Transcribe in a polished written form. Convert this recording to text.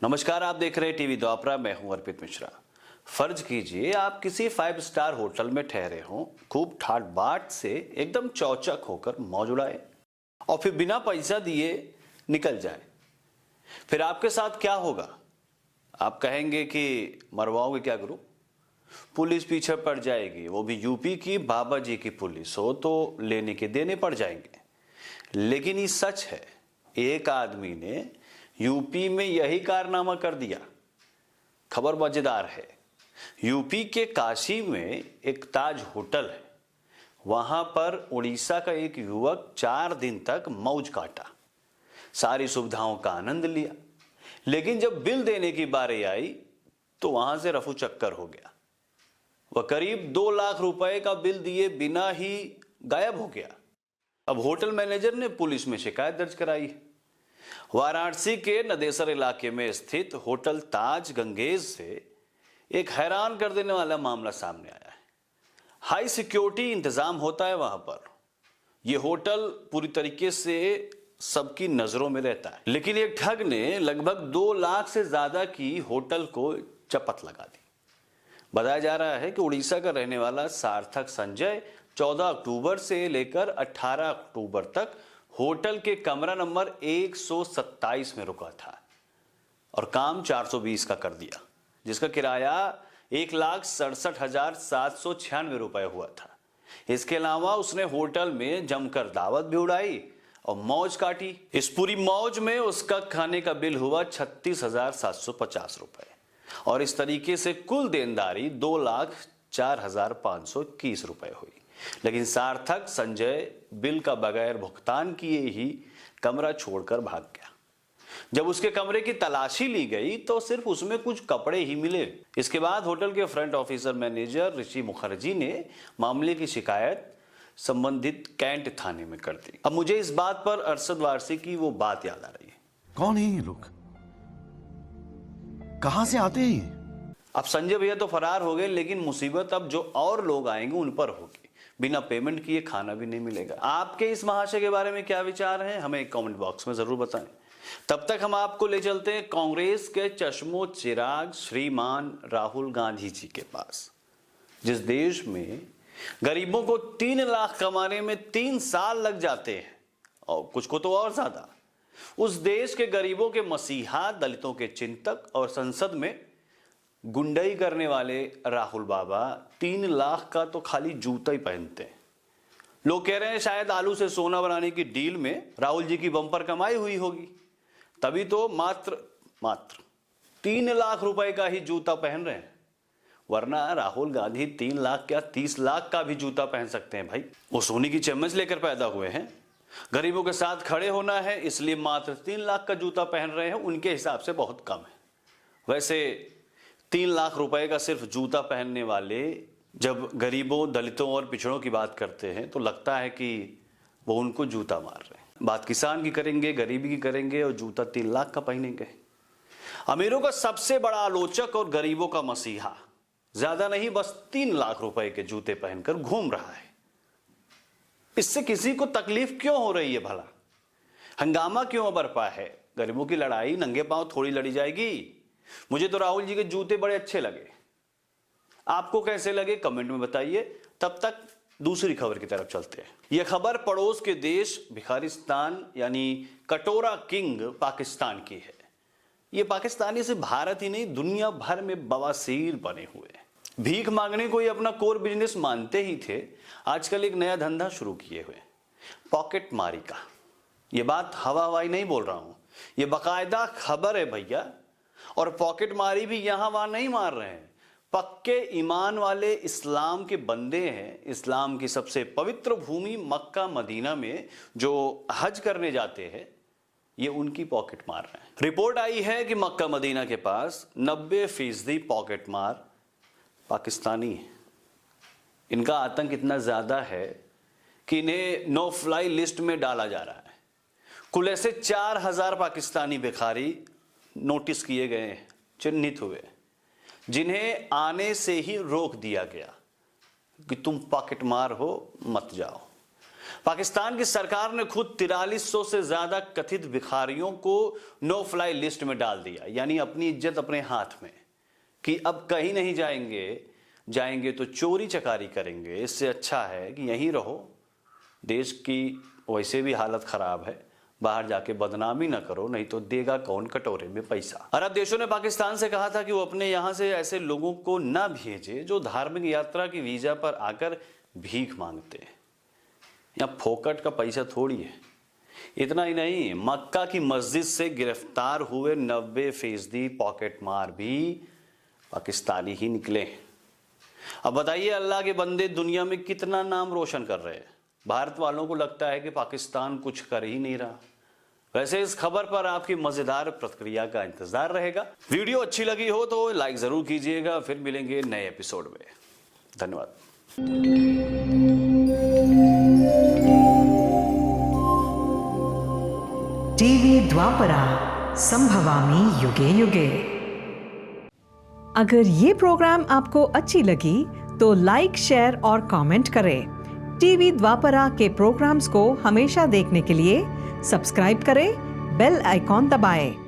नमस्कार, आप देख रहे हैं टीवी द्वापरा। मैं हूं अर्पित मिश्रा। फर्ज कीजिए आप किसी 5 स्टार होटल में ठहरे हों, खूब ठाट बाट से एकदम चौचक होकर मौज उड़ाए और फिर बिना पैसा दिए निकल जाए। फिर आपके साथ क्या होगा? आप कहेंगे कि मरवाओगे क्या गुरु? पुलिस पीछे पड़ जाएगी, वो भी यूपी की बाबा जी की पुलिस हो तो लेने के देने पड़ जाएंगे। लेकिन ये सच है, एक आदमी ने यूपी में यही कारनामा कर दिया। खबर मजेदार है। यूपी के काशी में एक ताज होटल है। वहां पर उड़ीसा का एक युवक 4 दिन तक मौज काटा, सारी सुविधाओं का आनंद लिया। लेकिन जब बिल देने की बारी आई तो वहां से रफू चक्कर हो गया। वह करीब 2 लाख रुपए का बिल दिए बिना ही गायब हो गया। अब होटल मैनेजर ने पुलिस में शिकायत दर्ज कराई। वाराणसी के नदेसर इलाके में स्थित होटल ताज गंगेज से एक हैरान कर देने वाला मामला सामने आया है। हाई सिक्योरिटी इंतजाम होता है वहां पर। यह होटल पूरी तरीके से सबकी नजरों में रहता है, लेकिन एक ठग ने लगभग 2 लाख से ज्यादा की होटल को चपत लगा दी। बताया जा रहा है कि उड़ीसा का रहने वाला सार्थक संजय 14 अक्टूबर से लेकर 18 अक्टूबर तक होटल के कमरा नंबर 127 में रुका था और काम 420 का कर दिया, जिसका किराया 1,67,796 रुपए हुआ था। इसके अलावा उसने होटल में जमकर दावत भी उड़ाई और मौज काटी। इस पूरी मौज में उसका खाने का बिल हुआ 36,750 रुपए और इस तरीके से कुल देनदारी 2,04,521 रुपए हुई। लेकिन सार्थक संजय बिल का बगैर भुगतान किए ही कमरा छोड़कर भाग गया। जब उसके कमरे की तलाशी ली गई तो सिर्फ उसमें कुछ कपड़े ही मिले। इसके बाद होटल के फ्रंट ऑफिसर मैनेजर ऋषि मुखर्जी ने मामले की शिकायत संबंधित कैंट थाने में कर दी। अब मुझे इस बात पर अरशद वारसी की वो बात याद आ रही है। कौन है ये लोग? कहां से आते हैं? अब संजय भैया तो फरार हो गए, लेकिन मुसीबत अब जो और लोग आएंगे उन पर होगी। बिना पेमेंट किए खाना भी नहीं मिलेगा। आपके इस महाशय के बारे में क्या विचार हैं, हमें कमेंट बॉक्स में जरूर बताएं। तब तक हम आपको ले चलते हैं कांग्रेस के चश्मो चिराग श्रीमान राहुल गांधी जी के पास। जिस देश में गरीबों को 3 लाख कमाने में 3 साल लग जाते हैं और कुछ को तो और ज्यादा, उस देश के गरीबों के मसीहा, दलितों के चिंतक और संसद में गुंडई करने वाले राहुल बाबा 3 लाख का तो खाली जूता ही पहनते हैं। लोग कह रहे हैं शायद आलू से सोना बनाने की डील में राहुल जी की बम्पर कमाई हुई होगी, तभी तो मात्र 3 लाख रुपए का ही जूता पहन रहे हैं। वरना राहुल गांधी 3 लाख क्या 30 लाख का भी जूता पहन सकते हैं भाई। वो सोने की चम्मच लेकर पैदा हुए हैं। गरीबों के साथ खड़े होना है, इसलिए मात्र 3 लाख का जूता पहन रहे हैं। उनके हिसाब से बहुत कम है। वैसे 3 लाख रुपए का सिर्फ जूता पहनने वाले जब गरीबों, दलितों और पिछड़ों की बात करते हैं तो लगता है कि वो उनको जूता मार रहे हैं। बात किसान की करेंगे, गरीबी की करेंगे और जूता 3 लाख का पहनेंगे। अमीरों का सबसे बड़ा आलोचक और गरीबों का मसीहा ज्यादा नहीं, बस 3 लाख रुपए के जूते पहनकर घूम रहा है। इससे किसी को तकलीफ क्यों हो रही है भला? हंगामा क्यों बरपा है? गरीबों की लड़ाई नंगे पांव थोड़ी लड़ी जाएगी। मुझे तो राहुल जी के जूते बड़े अच्छे लगे। आपको कैसे लगे कमेंट में बताइए। तब तक दूसरी खबर की तरफ चलते हैं। यह खबर पड़ोस के देश भिखारिस्तान यानी कटोरा किंग पाकिस्तान की है। यह पाकिस्तानी से भारत ही नहीं, दुनिया भर में बवासीर बने हुए हैं। भीख मांगने को ही अपना कोर बिजनेस मानते ही थे, आजकल एक नया धंधा शुरू किए हुए, पॉकेट मारी का। यह बात हवा हवाई नहीं बोल रहा हूं, यह बाकायदा खबर है भैया। और पॉकेट मारी भी यहां वहां नहीं मार रहे हैं, पक्के ईमान वाले इस्लाम के बंदे हैं। इस्लाम की सबसे पवित्र भूमि मक्का मदीना में जो हज करने जाते हैं, ये उनकी पॉकेट मार रहे हैं। रिपोर्ट आई है कि मक्का मदीना के पास 90% पॉकेट मार पाकिस्तानी है। इनका आतंक इतना ज्यादा है कि इन्हें नो फ्लाई लिस्ट में डाला जा रहा है। कुल ऐसे 4000 पाकिस्तानी भिखारी नोटिस किए गए, चिन्हित हुए, जिन्हें आने से ही रोक दिया गया कि तुम पॉकेट मार हो, मत जाओ। पाकिस्तान की सरकार ने खुद 4300 से ज्यादा कथित भिखारियों को नो फ्लाई लिस्ट में डाल दिया, यानी अपनी इज्जत अपने हाथ में कि अब कहीं नहीं जाएंगे तो चोरी चकारी करेंगे। इससे अच्छा है कि यहीं रहो। देश की वैसे भी हालत खराब है, बाहर जाके बदनामी ना करो, नहीं तो देगा कौन कटोरे में पैसा। अरब देशों ने पाकिस्तान से कहा था कि वो अपने यहां से ऐसे लोगों को ना भेजे जो धार्मिक यात्रा की वीजा पर आकर भीख मांगते हैं। यहाँ फोकट का पैसा थोड़ी है। इतना ही नहीं, मक्का की मस्जिद से गिरफ्तार हुए 90% पॉकेट मार भी पाकिस्तानी ही निकले। अब बताइए, अल्लाह के बंदे दुनिया में कितना नाम रोशन कर रहे हैं। भारत वालों को लगता है कि पाकिस्तान कुछ कर ही नहीं रहा। वैसे इस खबर पर आपकी मजेदार प्रतिक्रिया का इंतजार रहेगा। वीडियो अच्छी लगी हो तो लाइक जरूर कीजिएगा। फिर मिलेंगे नए एपिसोड में। धन्यवाद। टीवी द्वापरा, संभवामि युगे युगे। अगर ये प्रोग्राम आपको अच्छी लगी तो लाइक, शेयर और कमेंट करें। टीवी द्वापरा के प्रोग्राम्स को हमेशा देखने के लिए सब्सक्राइब करें, बेल आइकॉन दबाएं।